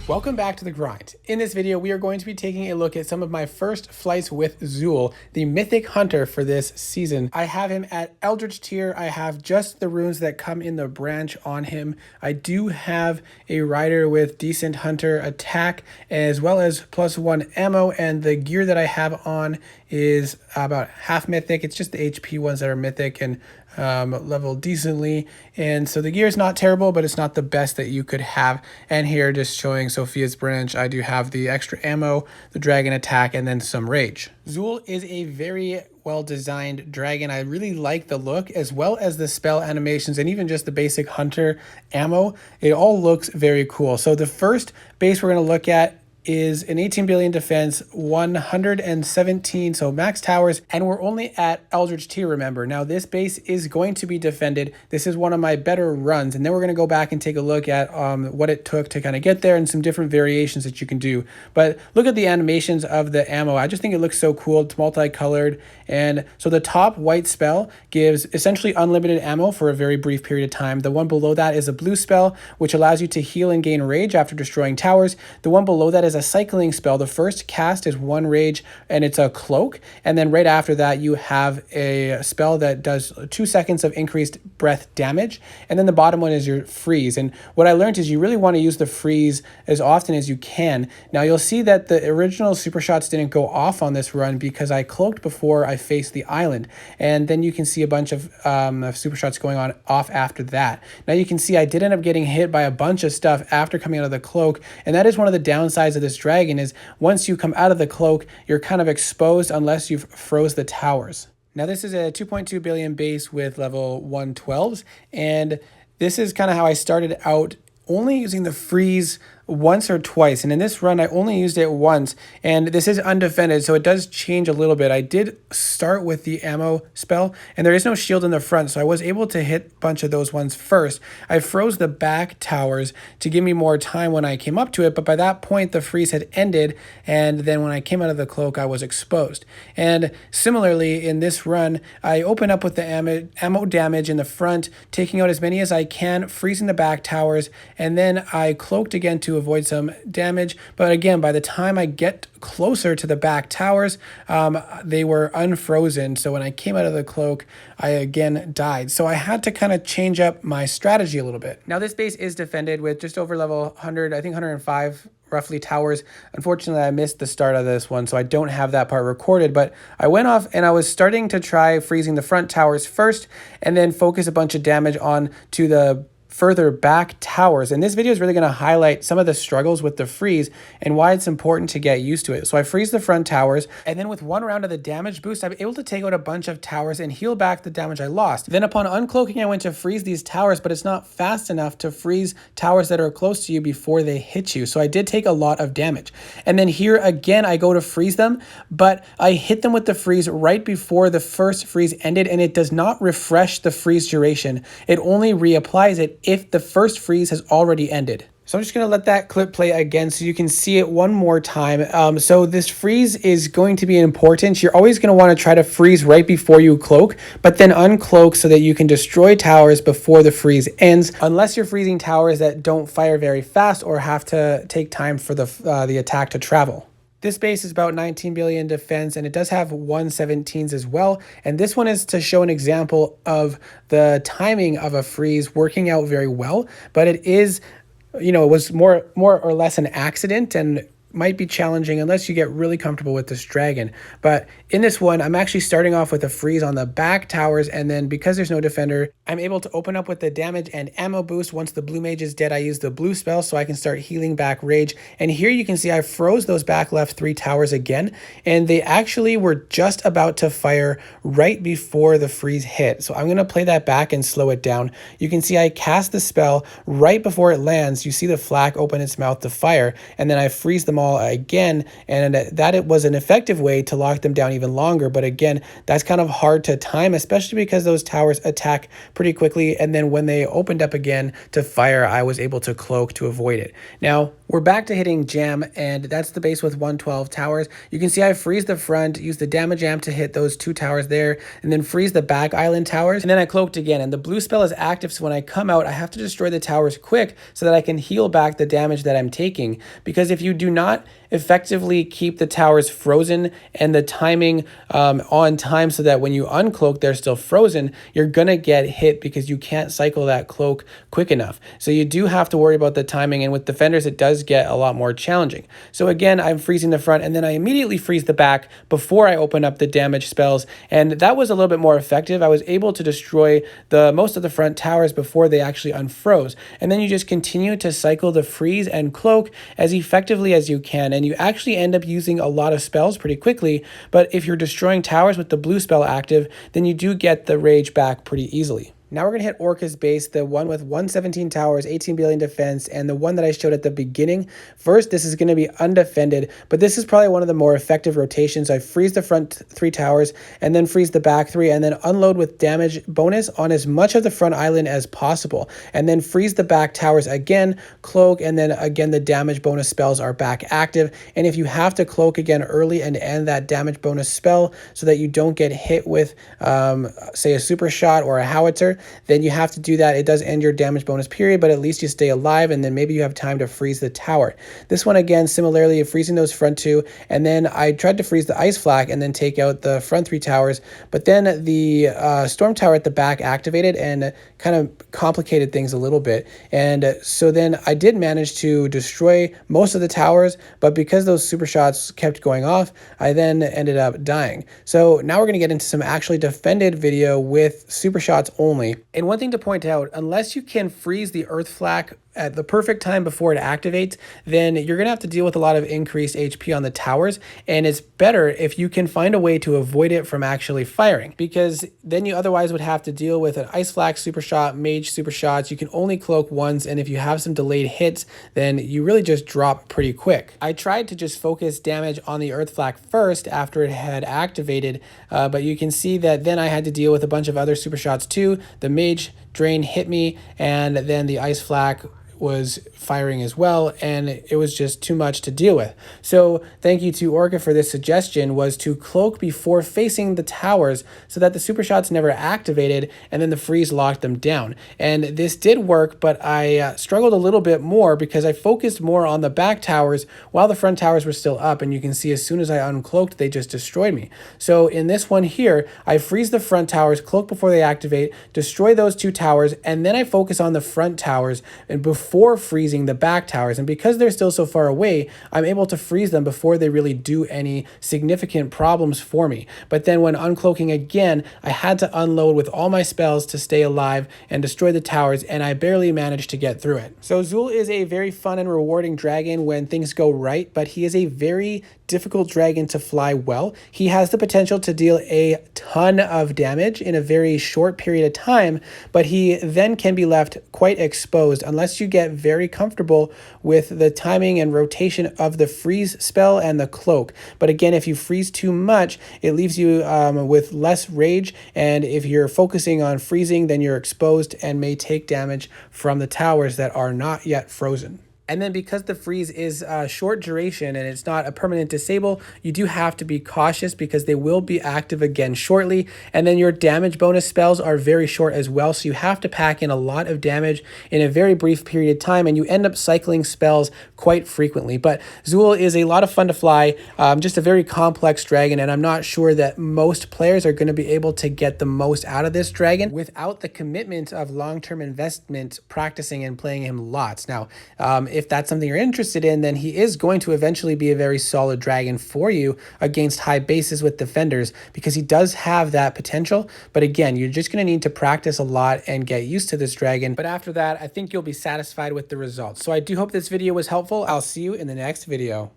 Welcome back to The Grind. In this video, we are going to be taking a look at some of my first flights with Zool, the Mythic Hunter for this season. I have him at Eldritch tier. I have just the runes that come in the branch on him. I do have a rider with decent hunter attack as well as +1 ammo, and the gear that I have on is about half Mythic. It's just the HP ones that are Mythic and leveled decently, and so the gear is not terrible, but it's not the best that you could have. And here, just showing Sophia's branch, I do have the extra ammo, the dragon attack, and then some rage. Zool is a very well designed dragon. I really like the look as well as the spell animations and even just the basic hunter ammo. It all looks very cool. So the first base we're going to look at is an 18 billion defense, 117, so max towers, and we're only at Eldritch tier, remember. Now this base is going to be defended. This is one of my better runs, and then we're going to go back and take a look at what it took to kind of get there and some different variations that you can do. But look at the animations of the ammo. I just think it looks so cool. It's multicolored, and so the top white spell gives essentially unlimited ammo for a very brief period of time. The one below that is a blue spell, which allows you to heal and gain rage after destroying towers. The one below that is a cycling spell. The first cast is 1 rage and it's a cloak, and then right after that you have a spell that does 2 seconds of increased breath damage, and then the bottom one is your freeze. And what I learned is you really want to use the freeze as often as you can. Now you'll see that the original super shots didn't go off on this run because I cloaked before I faced the island, and then you can see a bunch of super shots going on off after that. Now you can see I did end up getting hit by a bunch of stuff after coming out of the cloak, and that is one of the downsides of this dragon, is once you come out of the cloak, you're kind of exposed unless you've froze the towers. Now this is a 2.2 billion base with level 112s, and this is kind of how I started out, only using the freeze once or twice, and in this run I only used it once, and this is undefended, so it does change a little bit. I did start with the ammo spell, and there is no shield in the front, so I was able to hit a bunch of those ones first. I froze the back towers to give me more time when I came up to it, but by that point the freeze had ended, and then when I came out of the cloak I was exposed. And similarly in this run, I open up with the ammo damage in the front, taking out as many as I can, freezing the back towers, and then I cloaked again to avoid some damage. But again, by the time I get closer to the back towers, they were unfrozen. So when I came out of the cloak, I again died. So I had to kind of change up my strategy a little bit. Now this base is defended with just over level 100, I think 105 roughly towers. Unfortunately, I missed the start of this one, so I don't have that part recorded, but I went off and I was starting to try freezing the front towers first and then focus a bunch of damage on to the further back towers. And this video is really going to highlight some of the struggles with the freeze and why it's important to get used to it. So I freeze the front towers, and then with one round of the damage boost, I'm able to take out a bunch of towers and heal back the damage I lost. Then upon uncloaking, I went to freeze these towers, but it's not fast enough to freeze towers that are close to you before they hit you. So I did take a lot of damage. And then here again, I go to freeze them, but I hit them with the freeze right before the first freeze ended, and it does not refresh the freeze duration. It only reapplies it if the first freeze has already ended. So I'm just going to let that clip play again so you can see it one more time. So this freeze is going to be important. You're always going to want to try to freeze right before you cloak, but then uncloak so that you can destroy towers before the freeze ends, unless you're freezing towers that don't fire very fast or have to take time for the attack to travel. This base is about 19 billion defense, and it does have 117s as well. And this one is to show an example of the timing of a freeze working out very well, but it is, you know, it was more or less an accident and might be challenging unless you get really comfortable with this dragon. But in this one, I'm actually starting off with a freeze on the back towers, and then because there's no defender, I'm able to open up with the damage and ammo boost. Once the blue mage is dead, I use the blue spell so I can start healing back rage. And here you can see I froze those back left 3 towers again, and they actually were just about to fire right before the freeze hit. So I'm going to play that back and slow it down. You can see I cast the spell right before it lands. You see the flak open its mouth to fire, and then I freeze them all again, and that it was an effective way to lock them down even longer. But again, that's kind of hard to time, especially because those towers attack pretty quickly, and then when they opened up again to fire, I was able to cloak to avoid it. Now We're back to hitting jam, and that's the base with 112 towers. You can see I freeze the front, use the damage amp to hit those 2 towers there, and then freeze the back island towers. And then I cloaked again, and the blue spell is active, so when I come out, I have to destroy the towers quick so that I can heal back the damage that I'm taking. Because if you do not effectively keep the towers frozen and the timing on time so that when you uncloak, they're still frozen, you're gonna get hit because you can't cycle that cloak quick enough. So you do have to worry about the timing, and with defenders, it does get a lot more challenging. So again, I'm freezing the front, and then I immediately freeze the back before I open up the damage spells, and that was a little bit more effective. I was able to destroy most of the front towers before they actually unfroze, and then you just continue to cycle the freeze and cloak as effectively as you can, and you actually end up using a lot of spells pretty quickly. But if you're destroying towers with the blue spell active, then you do get the rage back pretty easily. Now we're going to hit Orca's base, the one with 117 towers, 18 billion defense, and the one that I showed at the beginning. First, this is going to be undefended, but this is probably one of the more effective rotations. I freeze the front 3 towers, and then freeze the back 3, and then unload with damage bonus on as much of the front island as possible. And then freeze the back towers again, cloak, and then again the damage bonus spells are back active. And if you have to cloak again early and end that damage bonus spell so that you don't get hit with, say, a super shot or a howitzer, then you have to do that. It does end your damage bonus period, but at least you stay alive, and then maybe you have time to freeze the tower. This one, again, similarly, freezing those front 2, and then I tried to freeze the ice flak and then take out the front 3 towers, but then the storm tower at the back activated and kind of complicated things a little bit. And so then I did manage to destroy most of the towers, but because those super shots kept going off, I then ended up dying. So now we're going to get into some actually defended video with super shots only. And one thing to point out, unless you can freeze the earth flak at the perfect time before it activates, then you're going to have to deal with a lot of increased HP on the towers, and it's better if you can find a way to avoid it from actually firing, because then you otherwise would have to deal with an ice flak super shot, mage super shots. You can only cloak once, and if you have some delayed hits, then you really just drop pretty quick. I tried to just focus damage on the earth flak first after it had activated, but you can see that then I had to deal with a bunch of other super shots too. The mage drain hit me, and then the ice flak was firing as well, and it was just too much to deal with. So thank you to Orca for this suggestion, was to cloak before facing the towers so that the super shots never activated, and then the freeze locked them down. And this did work, but I struggled a little bit more because I focused more on the back towers while the front towers were still up, and you can see as soon as I uncloaked, they just destroyed me. So in this one here, I freeze the front towers, cloak before they activate, destroy those 2 towers, and then I focus on the front towers and before freezing the back towers. And because they're still so far away, I'm able to freeze them before they really do any significant problems for me. But then when uncloaking again, I had to unload with all my spells to stay alive and destroy the towers, and I barely managed to get through it. So Zul is a very fun and rewarding dragon when things go right, but he is a very difficult dragon to fly well. He has the potential to deal a ton of damage in a very short period of time, but he then can be left quite exposed unless you get very comfortable with the timing and rotation of the freeze spell and the cloak. But again, if you freeze too much, it leaves you with less rage, and if you're focusing on freezing, then you're exposed and may take damage from the towers that are not yet frozen. And then because the freeze is short duration and it's not a permanent disable, you do have to be cautious because they will be active again shortly. And then your damage bonus spells are very short as well, so you have to pack in a lot of damage in a very brief period of time, and you end up cycling spells quite frequently. But Zul is a lot of fun to fly, just a very complex dragon, and I'm not sure that most players are going to be able to get the most out of this dragon without the commitment of long-term investment practicing and playing him lots. Now, if that's something you're interested in, then he is going to eventually be a very solid dragon for you against high bases with defenders, because he does have that potential. But again, you're just going to need to practice a lot and get used to this dragon. But after that, I think you'll be satisfied with the results. So I do hope this video was helpful. I'll see you in the next video.